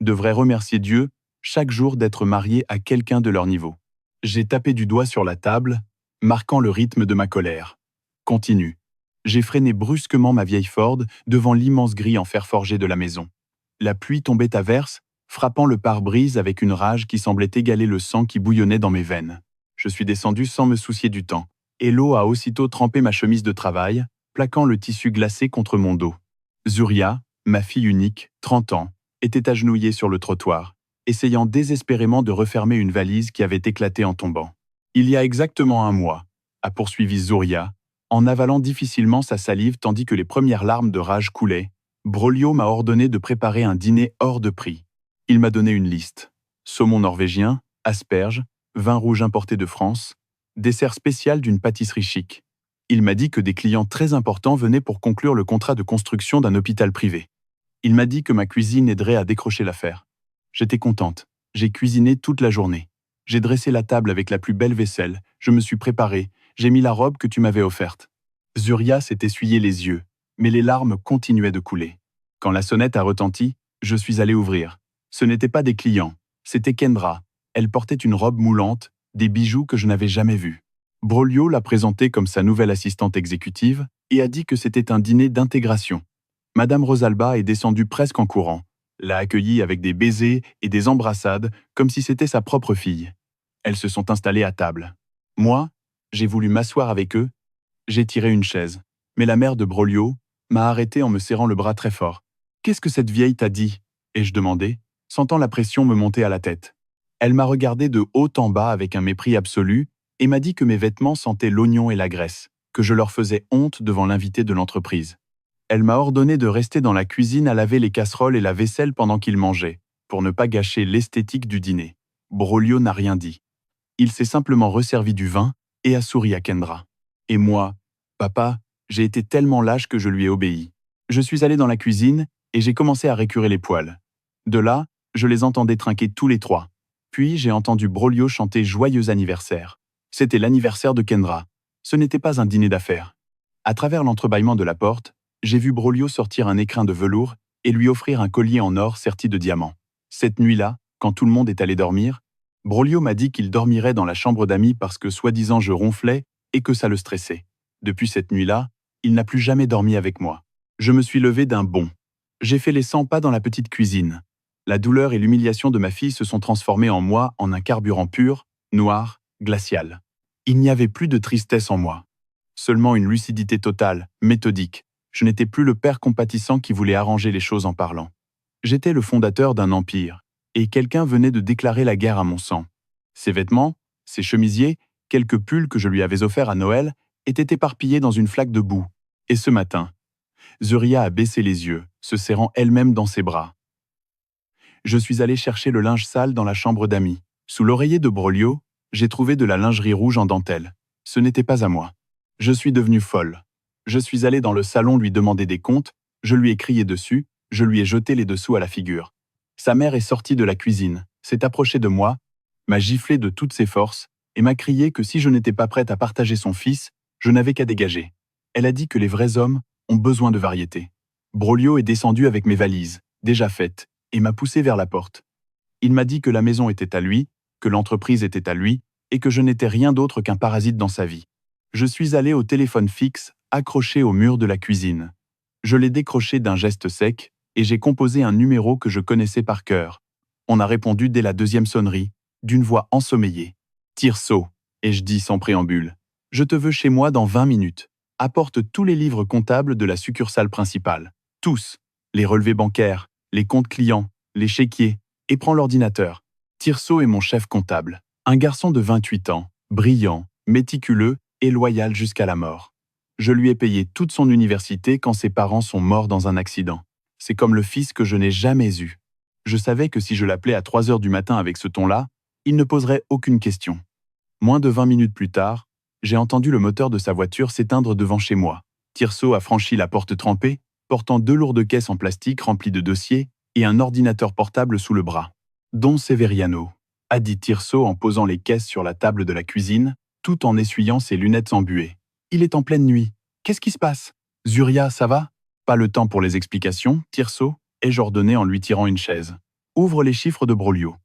devrait remercier Dieu chaque jour d'être mariée à quelqu'un de leur niveau. J'ai tapé du doigt sur la table, marquant le rythme de ma colère. Continue. J'ai freiné brusquement ma vieille Ford devant l'immense grille en fer forgé de la maison. La pluie tombait à verse, frappant le pare-brise avec une rage qui semblait égaler le sang qui bouillonnait dans mes veines. Je suis descendu sans me soucier du temps, et l'eau a aussitôt trempé ma chemise de travail, plaquant le tissu glacé contre mon dos. Zuria, ma fille unique, 30 ans, était agenouillée sur le trottoir, essayant désespérément de refermer une valise qui avait éclaté en tombant. Il y a exactement 1 mois, a poursuivi Zuria, en avalant difficilement sa salive tandis que les premières larmes de rage coulaient, Broglio m'a ordonné de préparer un dîner hors de prix. Il m'a donné une liste. Saumon norvégien, asperges, vin rouge importé de France, dessert spécial d'une pâtisserie chic. Il m'a dit que des clients très importants venaient pour conclure le contrat de construction d'un hôpital privé. Il m'a dit que ma cuisine aiderait à décrocher l'affaire. J'étais contente. J'ai cuisiné toute la journée. J'ai dressé la table avec la plus belle vaisselle, je me suis préparé, j'ai mis la robe que tu m'avais offerte. Zuria s'est essuyé les yeux, mais les larmes continuaient de couler. Quand la sonnette a retenti, je suis allé ouvrir. Ce n'étaient pas des clients, c'était Kendra. Elle portait une robe moulante, des bijoux que je n'avais jamais vus. Broglio l'a présentée comme sa nouvelle assistante exécutive et a dit que c'était un dîner d'intégration. Madame Rosalba est descendue presque en courant, l'a accueillie avec des baisers et des embrassades comme si c'était sa propre fille. Elles se sont installées à table. Moi, j'ai voulu m'asseoir avec eux, j'ai tiré une chaise, mais la mère de Broglio m'a arrêté en me serrant le bras très fort. « Qu'est-ce que cette vieille t'a dit » ai-je demandé, sentant la pression me monter à la tête. Elle m'a regardé de haut en bas avec un mépris absolu et m'a dit que mes vêtements sentaient l'oignon et la graisse, que je leur faisais honte devant l'invité de l'entreprise. Elle m'a ordonné de rester dans la cuisine à laver les casseroles et la vaisselle pendant qu'ils mangeaient, pour ne pas gâcher l'esthétique du dîner. Broglio n'a rien dit. Il s'est simplement resservi du vin et a souri à Kendra. Et moi, papa, j'ai été tellement lâche que je lui ai obéi. Je suis allé dans la cuisine et j'ai commencé à récurer les poêles. De là, je les entendais trinquer tous les 3. Puis j'ai entendu Broglio chanter « Joyeux anniversaire ». C'était l'anniversaire de Kendra. Ce n'était pas un dîner d'affaires. À travers l'entrebâillement de la porte, j'ai vu Broglio sortir un écrin de velours et lui offrir un collier en or serti de diamants. Cette nuit-là, quand tout le monde est allé dormir, Broglio m'a dit qu'il dormirait dans la chambre d'amis parce que soi-disant je ronflais et que ça le stressait. Depuis cette nuit-là, il n'a plus jamais dormi avec moi. Je me suis levé d'un bond. J'ai fait les 100 pas dans la petite cuisine. La douleur et l'humiliation de ma fille se sont transformées en moi en un carburant pur, noir, glacial. Il n'y avait plus de tristesse en moi. Seulement une lucidité totale, méthodique. Je n'étais plus le père compatissant qui voulait arranger les choses en parlant. J'étais le fondateur d'un empire, et quelqu'un venait de déclarer la guerre à mon sang. Ses vêtements, ses chemisiers, quelques pulls que je lui avais offerts à Noël, étaient éparpillés dans une flaque de boue. Et ce matin, Zuria a baissé les yeux, se serrant elle-même dans ses bras. Je suis allé chercher le linge sale dans la chambre d'amis. Sous l'oreiller de Broglio, j'ai trouvé de la lingerie rouge en dentelle. Ce n'était pas à moi. Je suis devenue folle. Je suis allé dans le salon lui demander des comptes, je lui ai crié dessus, je lui ai jeté les dessous à la figure. Sa mère est sortie de la cuisine, s'est approchée de moi, m'a giflé de toutes ses forces et m'a crié que si je n'étais pas prête à partager son fils, je n'avais qu'à dégager. Elle a dit que les vrais hommes ont besoin de variété. Broglio est descendu avec mes valises, déjà faites, et m'a poussé vers la porte. Il m'a dit que la maison était à lui, que l'entreprise était à lui, et que je n'étais rien d'autre qu'un parasite dans sa vie. Je suis allé au téléphone fixe, accroché au mur de la cuisine. Je l'ai décroché d'un geste sec, et j'ai composé un numéro que je connaissais par cœur. On a répondu dès la 2e sonnerie, d'une voix ensommeillée. Tirso. Et je dis sans préambule. Je te veux chez moi dans 20 minutes. Apporte tous les livres comptables de la succursale principale. Tous. Les relevés bancaires, les comptes clients, les chéquiers. Et prends l'ordinateur. Tirso est mon chef comptable. Un garçon de 28 ans, brillant, méticuleux et loyal jusqu'à la mort. Je lui ai payé toute son université quand ses parents sont morts dans un accident. C'est comme le fils que je n'ai jamais eu. Je savais que si je l'appelais à 3 heures du matin avec ce ton-là, il ne poserait aucune question. Moins de 20 minutes plus tard, j'ai entendu le moteur de sa voiture s'éteindre devant chez moi. Tirso a franchi la porte trempée, portant 2 lourdes caisses en plastique remplies de dossiers et un ordinateur portable sous le bras. Don Severiano, a dit Tirso en posant les caisses sur la table de la cuisine, tout en essuyant ses lunettes embuées. Il est en pleine nuit. Qu'est-ce qui se passe? Zuria, ça va? Pas le temps pour les explications, Tirso, ai-je ordonné en lui tirant une chaise. Ouvre les chiffres de Broglio.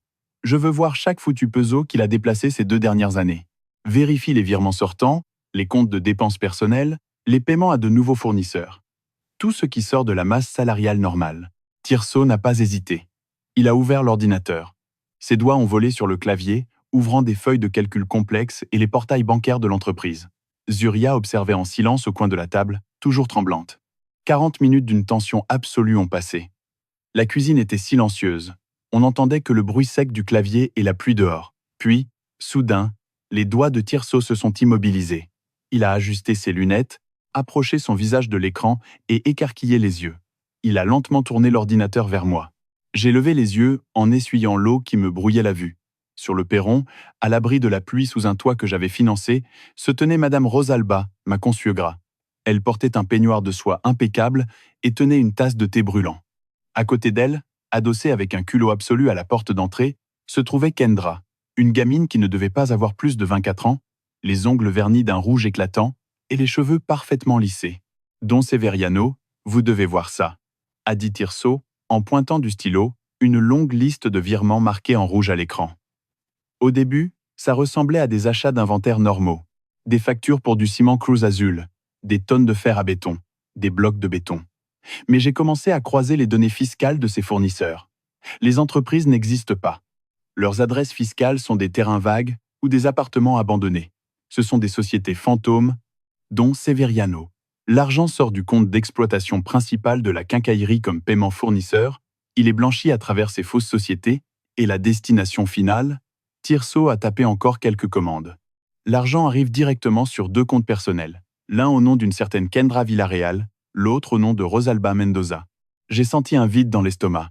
Je veux voir chaque foutu peso qu'il a déplacé ces 2 dernières années. Vérifie les virements sortants, les comptes de dépenses personnelles, les paiements à de nouveaux fournisseurs. Tout ce qui sort de la masse salariale normale. Tirso n'a pas hésité. Il a ouvert l'ordinateur. Ses doigts ont volé sur le clavier, ouvrant des feuilles de calcul complexes et les portails bancaires de l'entreprise. Zuria observait en silence au coin de la table, toujours tremblante. 40 minutes d'une tension absolue ont passé. La cuisine était silencieuse. On n'entendait que le bruit sec du clavier et la pluie dehors. Puis, soudain, les doigts de Tirso se sont immobilisés. Il a ajusté ses lunettes, approché son visage de l'écran et écarquillé les yeux. Il a lentement tourné l'ordinateur vers moi. J'ai levé les yeux en essuyant l'eau qui me brouillait la vue. Sur le perron, à l'abri de la pluie sous un toit que j'avais financé, se tenait Madame Rosalba, ma consuegra. Elle portait un peignoir de soie impeccable et tenait une tasse de thé brûlant. À côté d'elle, adossée avec un culot absolu à la porte d'entrée, se trouvait Kendra, une gamine qui ne devait pas avoir plus de 24 ans, les ongles vernis d'un rouge éclatant et les cheveux parfaitement lissés. Don Severiano, vous devez voir ça, a dit Tirso, en pointant du stylo, une longue liste de virements marqués en rouge à l'écran. Au début, ça ressemblait à des achats d'inventaire normaux. Des factures pour du ciment Cruz Azul, des tonnes de fer à béton, des blocs de béton. Mais j'ai commencé à croiser les données fiscales de ces fournisseurs. Les entreprises n'existent pas. Leurs adresses fiscales sont des terrains vagues ou des appartements abandonnés. Ce sont des sociétés fantômes, dont Severiano. L'argent sort du compte d'exploitation principal de la quincaillerie comme paiement fournisseur, il est blanchi à travers ces fausses sociétés, et la destination finale, Tirso a tapé encore quelques commandes. L'argent arrive directement sur 2 comptes personnels, l'un au nom d'une certaine Kendra Villarreal, l'autre au nom de Rosalba Mendoza. J'ai senti un vide dans l'estomac.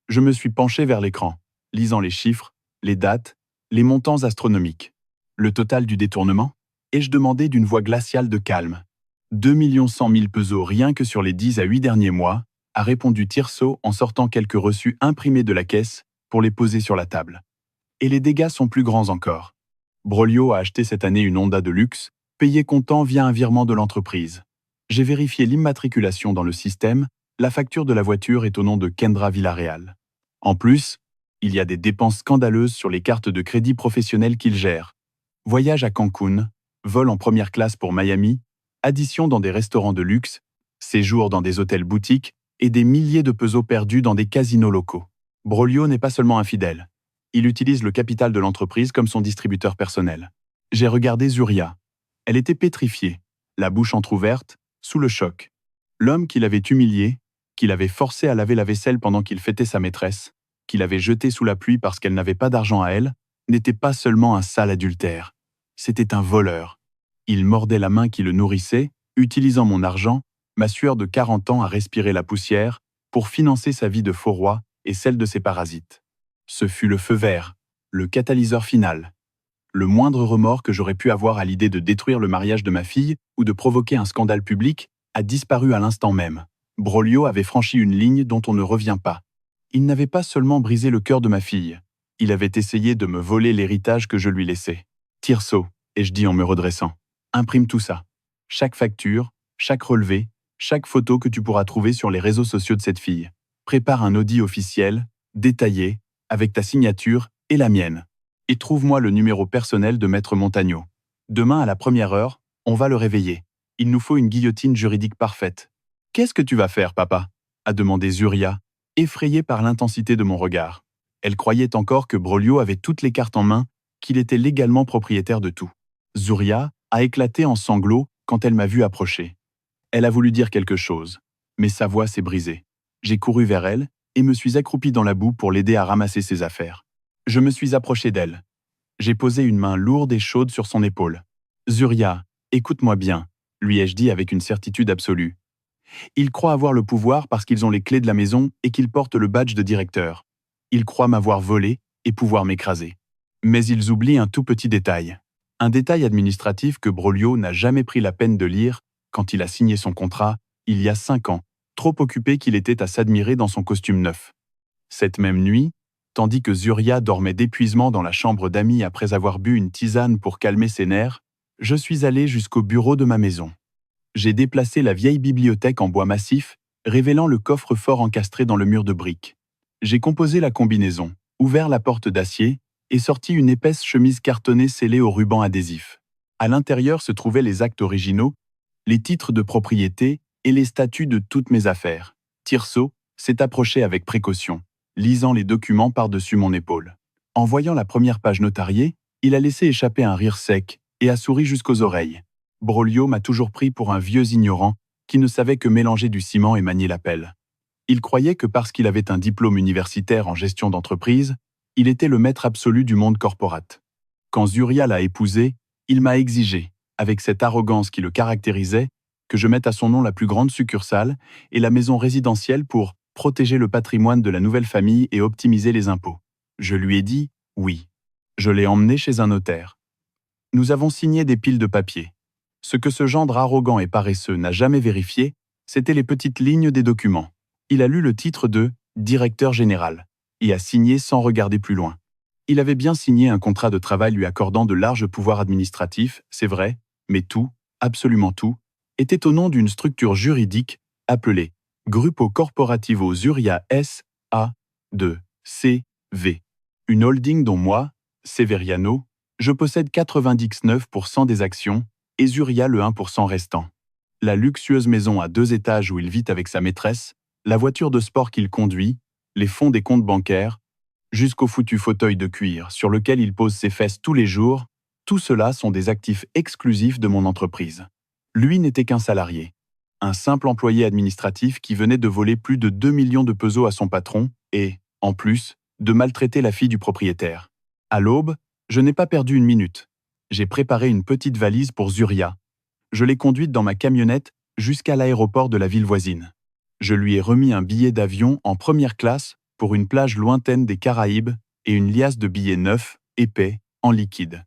Je me suis penché vers l'écran, lisant les chiffres, les dates, les montants astronomiques. Le total du détournement? Et je demandais d'une voix glaciale de calme. 2 100 000 pesos rien que sur les 10 à 8 derniers mois, a répondu Tirso en sortant quelques reçus imprimés de la caisse pour les poser sur la table. Et les dégâts sont plus grands encore. Broglio a acheté cette année une Honda de luxe, payée comptant via un virement de l'entreprise. J'ai vérifié l'immatriculation dans le système, la facture de la voiture est au nom de Kendra Villarreal. En plus, il y a des dépenses scandaleuses sur les cartes de crédit professionnelles qu'il gère. Voyage à Cancun, vol en première classe pour Miami, addition dans des restaurants de luxe, séjour dans des hôtels boutiques et des milliers de pesos perdus dans des casinos locaux. Broglio n'est pas seulement infidèle. Il utilise le capital de l'entreprise comme son distributeur personnel. J'ai regardé Zuria. Elle était pétrifiée, la bouche entr'ouverte, sous le choc. L'homme qui l'avait humilié, qui l'avait forcé à laver la vaisselle pendant qu'il fêtait sa maîtresse, qui l'avait jeté sous la pluie parce qu'elle n'avait pas d'argent à elle, n'était pas seulement un sale adultère. C'était un voleur. Il mordait la main qui le nourrissait, utilisant mon argent, ma sueur de 40 ans à respirer la poussière, pour financer sa vie de faux roi et celle de ses parasites. Ce fut le feu vert, le catalyseur final. Le moindre remords que j'aurais pu avoir à l'idée de détruire le mariage de ma fille ou de provoquer un scandale public a disparu à l'instant même. Broglio avait franchi une ligne dont on ne revient pas. Il n'avait pas seulement brisé le cœur de ma fille, il avait essayé de me voler l'héritage que je lui laissais. Tirso, ai-je dit en me redressant, imprime tout ça. Chaque facture, chaque relevé, chaque photo que tu pourras trouver sur les réseaux sociaux de cette fille. Prépare un audit officiel, détaillé, avec ta signature et la mienne. Et trouve-moi le numéro personnel de Maître Montagno. Demain à la première heure, on va le réveiller. Il nous faut une guillotine juridique parfaite. Qu'est-ce que tu vas faire, papa? A demandé Zuria, effrayée par l'intensité de mon regard. Elle croyait encore que Broglio avait toutes les cartes en main, qu'il était légalement propriétaire de tout. Zuria a éclaté en sanglots quand elle m'a vu approcher. Elle a voulu dire quelque chose, mais sa voix s'est brisée. J'ai couru vers elle et me suis accroupi dans la boue pour l'aider à ramasser ses affaires. Je me suis approché d'elle. J'ai posé une main lourde et chaude sur son épaule. Zuria, écoute-moi bien, lui ai-je dit avec une certitude absolue. Ils croient avoir le pouvoir parce qu'ils ont les clés de la maison et qu'ils portent le badge de directeur. Ils croient m'avoir volé et pouvoir m'écraser. Mais ils oublient un tout petit détail. Un détail administratif que Broglio n'a jamais pris la peine de lire quand il a signé son contrat, il y a 5 ans, trop occupé qu'il était à s'admirer dans son costume neuf. Cette même nuit, tandis que Zuria dormait d'épuisement dans la chambre d'amis après avoir bu une tisane pour calmer ses nerfs, je suis allé jusqu'au bureau de ma maison. J'ai déplacé la vieille bibliothèque en bois massif, révélant le coffre-fort encastré dans le mur de briques. J'ai composé la combinaison, ouvert la porte d'acier et sorti une épaisse chemise cartonnée scellée au ruban adhésif. À l'intérieur se trouvaient les actes originaux, les titres de propriété et les statuts de toutes mes affaires. Tirso s'est approché avec précaution, lisant les documents par-dessus mon épaule. En voyant la première page notariée, il a laissé échapper un rire sec et a souri jusqu'aux oreilles. Broglio m'a toujours pris pour un vieux ignorant qui ne savait que mélanger du ciment et manier la pelle. Il croyait que parce qu'il avait un diplôme universitaire en gestion d'entreprise, il était le maître absolu du monde corporate. Quand Zuria l'a épousé, il m'a exigé, avec cette arrogance qui le caractérisait, que je mette à son nom la plus grande succursale et la maison résidentielle pour protéger le patrimoine de la nouvelle famille et optimiser les impôts. Je lui ai dit oui. Je l'ai emmené chez un notaire. Nous avons signé des piles de papier. Ce que ce gendre arrogant et paresseux n'a jamais vérifié, c'était les petites lignes des documents. Il a lu le titre de « directeur général » et a signé sans regarder plus loin. Il avait bien signé un contrat de travail lui accordant de larges pouvoirs administratifs, c'est vrai, mais tout, absolument tout, était au nom d'une structure juridique appelée Gruppo Corporativo Zuria S.A. de C.V. Une holding dont moi, Severiano, je possède 99% des actions et Zuria le 1% restant. La luxueuse maison à 2 étages où il vit avec sa maîtresse, la voiture de sport qu'il conduit, les fonds des comptes bancaires, jusqu'au foutu fauteuil de cuir sur lequel il pose ses fesses tous les jours, tout cela sont des actifs exclusifs de mon entreprise. Lui n'était qu'un salarié, un simple employé administratif qui venait de voler plus de 2 millions de pesos à son patron et, en plus, de maltraiter la fille du propriétaire. À l'aube, je n'ai pas perdu une minute. J'ai préparé une petite valise pour Zuria. Je l'ai conduite dans ma camionnette jusqu'à l'aéroport de la ville voisine. Je lui ai remis un billet d'avion en première classe pour une plage lointaine des Caraïbes et une liasse de billets neufs, épais, en liquide.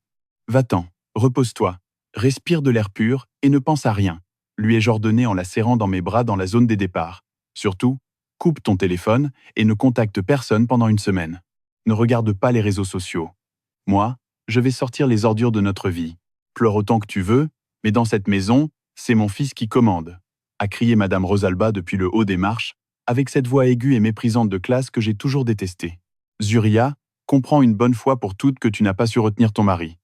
Va-t'en, repose-toi, respire de l'air pur et ne pense à rien, lui ai-je ordonné en la serrant dans mes bras dans la zone des départs. Surtout, coupe ton téléphone et ne contacte personne pendant une semaine. Ne regarde pas les réseaux sociaux. Moi, je vais sortir les ordures de notre vie. Pleure autant que tu veux, mais dans cette maison, c'est mon fils qui commande, a crié Madame Rosalba depuis le haut des marches, avec cette voix aiguë et méprisante de classe que j'ai toujours détestée. Zuria, comprends une bonne fois pour toutes que tu n'as pas su retenir ton mari.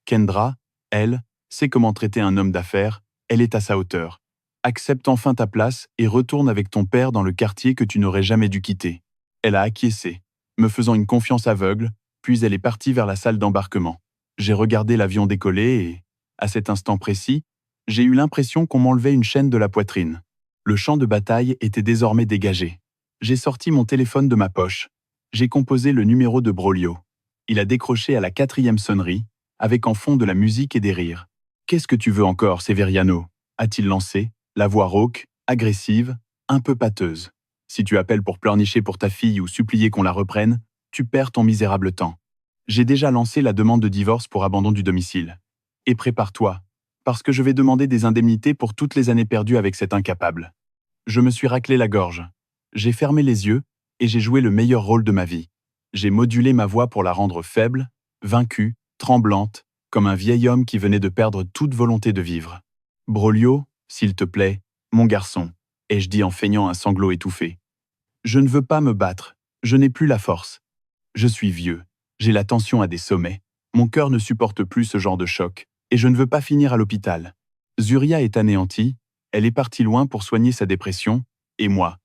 Kendra, elle, sait comment traiter un homme d'affaires, elle est à sa hauteur. Accepte enfin ta place et retourne avec ton père dans le quartier que tu n'aurais jamais dû quitter. Elle a acquiescé, me faisant une confiance aveugle, puis elle est partie vers la salle d'embarquement. J'ai regardé l'avion décoller et, à cet instant précis, j'ai eu l'impression qu'on m'enlevait une chaîne de la poitrine. Le champ de bataille était désormais dégagé. J'ai sorti mon téléphone de ma poche. J'ai composé le numéro de Broglio. Il a décroché à la 4e sonnerie, avec en fond de la musique et des rires. « Qu'est-ce que tu veux encore, Severiano » a-t-il lancé, la voix rauque, agressive, un peu pâteuse. « Si tu appelles pour pleurnicher pour ta fille ou supplier qu'on la reprenne, tu perds ton misérable temps. J'ai déjà lancé la demande de divorce pour abandon du domicile. Et prépare-toi, parce que je vais demander des indemnités pour toutes les années perdues avec cet incapable. » Je me suis raclé la gorge. J'ai fermé les yeux et j'ai joué le meilleur rôle de ma vie. J'ai modulé ma voix pour la rendre faible, vaincue, tremblante, comme un vieil homme qui venait de perdre toute volonté de vivre. « Broglio, s'il te plaît, mon garçon, » ai-je dit en feignant un sanglot étouffé. « Je ne veux pas me battre, je n'ai plus la force. Je suis vieux, j'ai la tension à des sommets, mon cœur ne supporte plus ce genre de choc, et je ne veux pas finir à l'hôpital. Zuria est anéantie, elle est partie loin pour soigner sa dépression, et moi,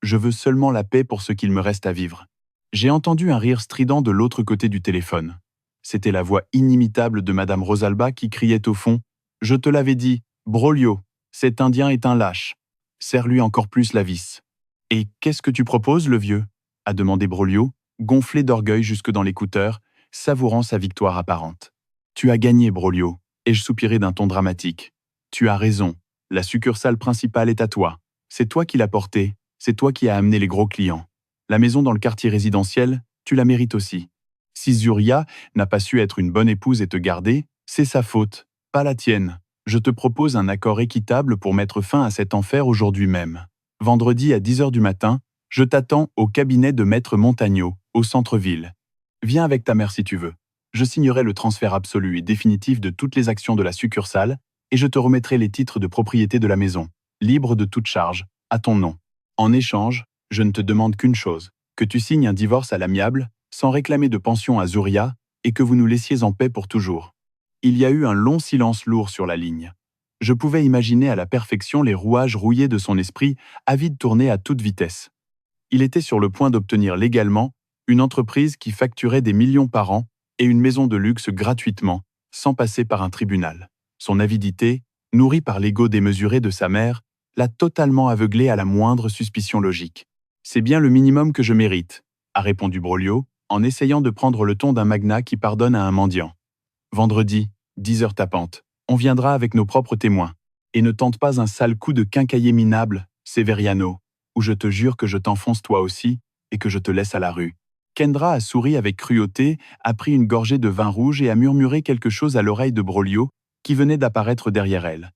je veux seulement la paix pour ce qu'il me reste à vivre. » J'ai entendu un rire strident de l'autre côté du téléphone. C'était la voix inimitable de Madame Rosalba qui criait au fond « Je te l'avais dit, Broglio, cet Indien est un lâche. Serre-lui encore plus la vis. » « Et qu'est-ce que tu proposes, le vieux ?» a demandé Broglio, gonflé d'orgueil jusque dans l'écouteur, savourant sa victoire apparente. « Tu as gagné, Broglio, » ai-je soupiré d'un ton dramatique. « Tu as raison, la succursale principale est à toi. C'est toi qui l'as portée, c'est toi qui as amené les gros clients. La maison dans le quartier résidentiel, tu la mérites aussi. Si Zuria n'a pas su être une bonne épouse et te garder, c'est sa faute, pas la tienne. Je te propose un accord équitable pour mettre fin à cet enfer aujourd'hui même. Vendredi à 10h du matin, je t'attends au cabinet de Maître Montagneau, au centre-ville. Viens avec ta mère si tu veux. Je signerai le transfert absolu et définitif de toutes les actions de la succursale et je te remettrai les titres de propriété de la maison, libres de toute charge, à ton nom. En échange, je ne te demande qu'une chose, que tu signes un divorce à l'amiable, sans réclamer de pension à Zuria, et que vous nous laissiez en paix pour toujours. » Il y a eu un long silence lourd sur la ligne. Je pouvais imaginer à la perfection les rouages rouillés de son esprit, avide tourner à toute vitesse. Il était sur le point d'obtenir légalement une entreprise qui facturait des millions par an et une maison de luxe gratuitement, sans passer par un tribunal. Son avidité, nourrie par l'ego démesuré de sa mère, l'a totalement aveuglé à la moindre suspicion logique. « C'est bien le minimum que je mérite », a répondu Broglio, en essayant de prendre le ton d'un magnat qui pardonne à un mendiant. « Vendredi, 10h tapante, on viendra avec nos propres témoins. Et ne tente pas un sale coup de quincailler minable, Severiano, ou je te jure que je t'enfonce toi aussi et que je te laisse à la rue. » Kendra a souri avec cruauté, a pris une gorgée de vin rouge et a murmuré quelque chose à l'oreille de Broglio, qui venait d'apparaître derrière elle.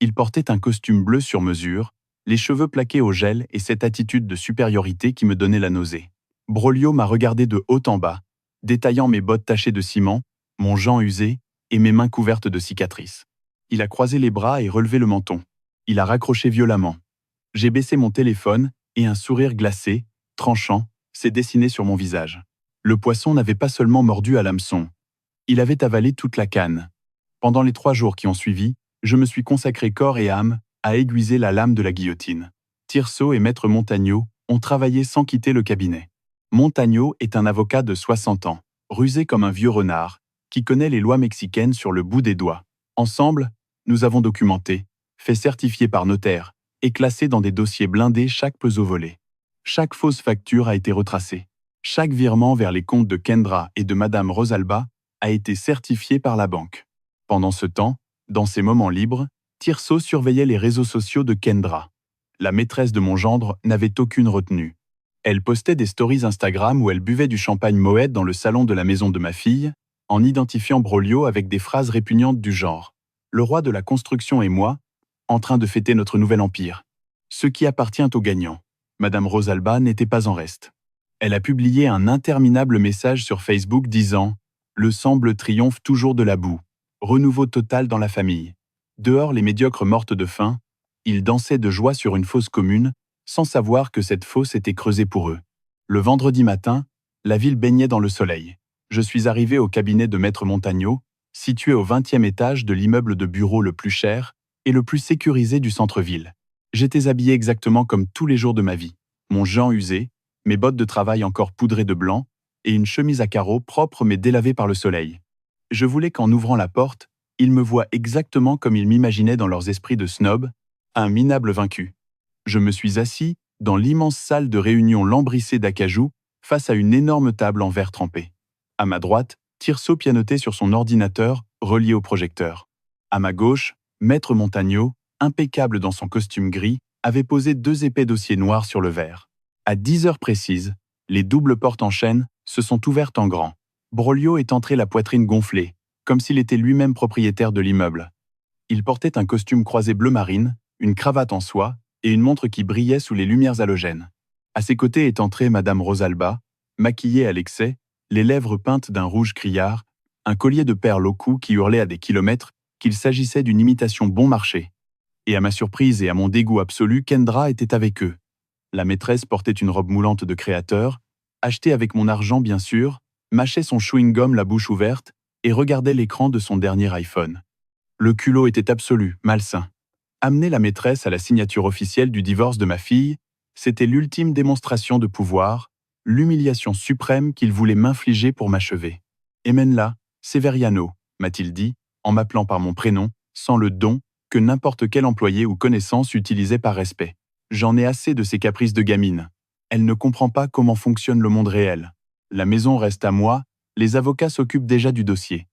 Il portait un costume bleu sur mesure, les cheveux plaqués au gel et cette attitude de supériorité qui me donnait la nausée. Broglio m'a regardé de haut en bas, détaillant mes bottes tachées de ciment, mon gant usé et mes mains couvertes de cicatrices. Il a croisé les bras et relevé le menton. Il a raccroché violemment. J'ai baissé mon téléphone et un sourire glacé, tranchant, s'est dessiné sur mon visage. Le poisson n'avait pas seulement mordu à l'hameçon. Il avait avalé toute la canne. Pendant les 3 jours qui ont suivi, je me suis consacré corps et âme à aiguiser la lame de la guillotine. Tirso et Maître Montagneau ont travaillé sans quitter le cabinet. Montagneau est un avocat de 60 ans, rusé comme un vieux renard, qui connaît les lois mexicaines sur le bout des doigts. Ensemble, nous avons documenté, fait certifier par notaire et classé dans des dossiers blindés chaque peso volé. Chaque fausse facture a été retracée. Chaque virement vers les comptes de Kendra et de Madame Rosalba a été certifié par la banque. Pendant ce temps, dans ses moments libres, Tirso surveillait les réseaux sociaux de Kendra. La maîtresse de mon gendre n'avait aucune retenue. Elle postait des stories Instagram où elle buvait du champagne Moët dans le salon de la maison de ma fille, en identifiant Broglio avec des phrases répugnantes du genre « Le roi de la construction et moi, en train de fêter notre nouvel empire. Ce qui appartient aux gagnants. » Madame Rosalba n'était pas en reste. Elle a publié un interminable message sur Facebook disant « Le sang bleu triomphe toujours de la boue. Renouveau total dans la famille. » Dehors les médiocres mortes de faim, ils dansaient de joie sur une fosse commune, sans savoir que cette fosse était creusée pour eux. Le vendredi matin, la ville baignait dans le soleil. Je suis arrivé au cabinet de Maître Montagneau, situé au 20e étage de l'immeuble de bureau le plus cher et le plus sécurisé du centre-ville. J'étais habillé exactement comme tous les jours de ma vie. Mon gant usé, mes bottes de travail encore poudrées de blanc et une chemise à carreaux propre mais délavée par le soleil. Je voulais qu'en ouvrant la porte, ils me voient exactement comme ils m'imaginaient dans leurs esprits de snob, un minable vaincu. Je me suis assis dans l'immense salle de réunion lambrissée d'acajou face à une énorme table en verre trempé. À ma droite, Tirso pianotait sur son ordinateur relié au projecteur. À ma gauche, Maître Montagneau, impeccable dans son costume gris, avait posé 2 épais dossiers noirs sur le verre. À 10h précises, les doubles portes en chêne se sont ouvertes en grand. Broglio est entré la poitrine gonflée, comme s'il était lui-même propriétaire de l'immeuble. Il portait un costume croisé bleu marine, une cravate en soie et une montre qui brillait sous les lumières halogènes. À ses côtés est entrée Madame Rosalba, maquillée à l'excès, les lèvres peintes d'un rouge criard, un collier de perles au cou qui hurlait à des kilomètres qu'il s'agissait d'une imitation bon marché. Et à ma surprise et à mon dégoût absolu, Kendra était avec eux. La maîtresse portait une robe moulante de créateur, achetée avec mon argent bien sûr, mâchait son chewing-gum la bouche ouverte et regardait l'écran de son dernier iPhone. Le culot était absolu, malsain. Amener la maîtresse à la signature officielle du divorce de ma fille, c'était l'ultime démonstration de pouvoir, l'humiliation suprême qu'il voulait m'infliger pour m'achever. Et mène là, Severiano, m'a-t-il dit, en m'appelant par mon prénom, sans le don que n'importe quel employé ou connaissance utilisait par respect. J'en ai assez de ces caprices de gamine. Elle ne comprend pas comment fonctionne le monde réel. La maison reste à moi, les avocats s'occupent déjà du dossier.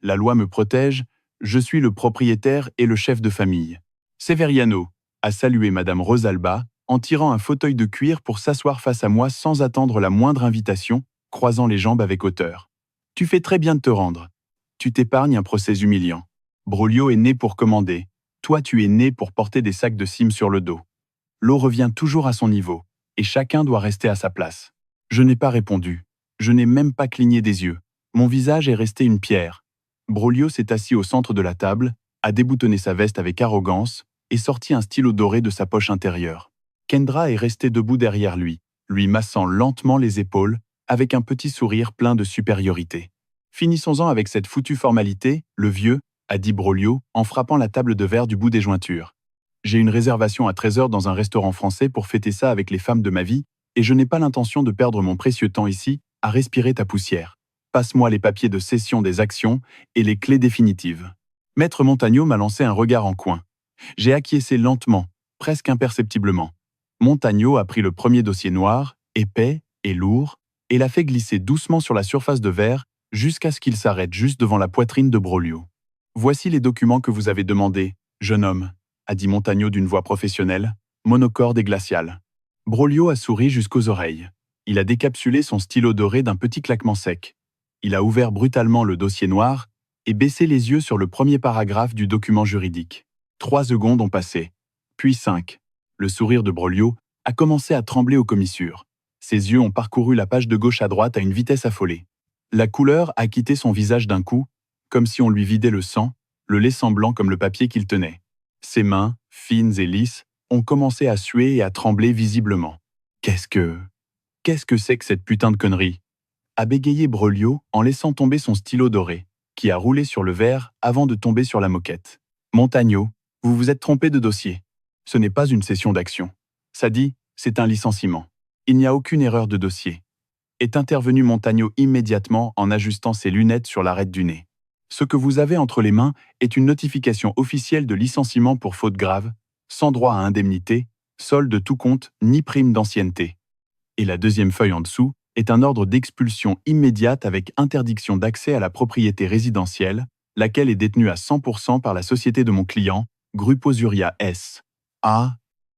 La loi me protège, je suis le propriétaire et le chef de famille. Severiano a salué Madame Rosalba en tirant un fauteuil de cuir pour s'asseoir face à moi sans attendre la moindre invitation, croisant les jambes avec hauteur. Tu fais très bien de te rendre. Tu t'épargnes un procès humiliant. Broglio est né pour commander. Toi, tu es né pour porter des sacs de cime sur le dos. L'eau revient toujours à son niveau, et chacun doit rester à sa place. Je n'ai pas répondu. Je n'ai même pas cligné des yeux. Mon visage est resté une pierre. Broglio s'est assis au centre de la table, a déboutonné sa veste avec arrogance et sorti un stylo doré de sa poche intérieure. Kendra est restée debout derrière lui massant lentement les épaules, avec un petit sourire plein de supériorité. Finissons-en avec cette foutue formalité, le vieux, a dit Broglio en frappant la table de verre du bout des jointures. J'ai une réservation à 13h dans un restaurant français pour fêter ça avec les femmes de ma vie, et je n'ai pas l'intention de perdre mon précieux temps ici à respirer ta poussière. Passe-moi les papiers de cession des actions et les clés définitives. Maître Montagno m'a lancé un regard en coin. J'ai acquiescé lentement, presque imperceptiblement. Montagno a pris le premier dossier noir, épais et lourd, et l'a fait glisser doucement sur la surface de verre jusqu'à ce qu'il s'arrête juste devant la poitrine de Broglio. Voici les documents que vous avez demandés, jeune homme, a dit Montagno d'une voix professionnelle, monocorde et glaciale. Broglio a souri jusqu'aux oreilles. Il a décapsulé son stylo doré d'un petit claquement sec. Il a ouvert brutalement le dossier noir et baissé les yeux sur le premier paragraphe du document juridique. 3 secondes ont passé, puis 5. Le sourire de Broglio a commencé à trembler aux commissures. Ses yeux ont parcouru la page de gauche à droite à une vitesse affolée. La couleur a quitté son visage d'un coup, comme si on lui vidait le sang, le laissant blanc comme le papier qu'il tenait. Ses mains, fines et lisses, ont commencé à suer et à trembler visiblement. Qu'est-ce que c'est que cette putain de connerie ? A bégayé Broglio en laissant tomber son stylo doré, qui a roulé sur le verre avant de tomber sur la moquette. Montagno, vous vous êtes trompé de dossier. Ce n'est pas une cession d'action. Ça dit, c'est un licenciement. Il n'y a aucune erreur de dossier. Est intervenu Montagno immédiatement en ajustant ses lunettes sur l'arête du nez. Ce que vous avez entre les mains est une notification officielle de licenciement pour faute grave, sans droit à indemnité, solde de tout compte ni prime d'ancienneté. Et la deuxième feuille en dessous est un ordre d'expulsion immédiate avec interdiction d'accès à la propriété résidentielle, laquelle est détenue à 100% par la société de mon client, Grupo Zuria S. A.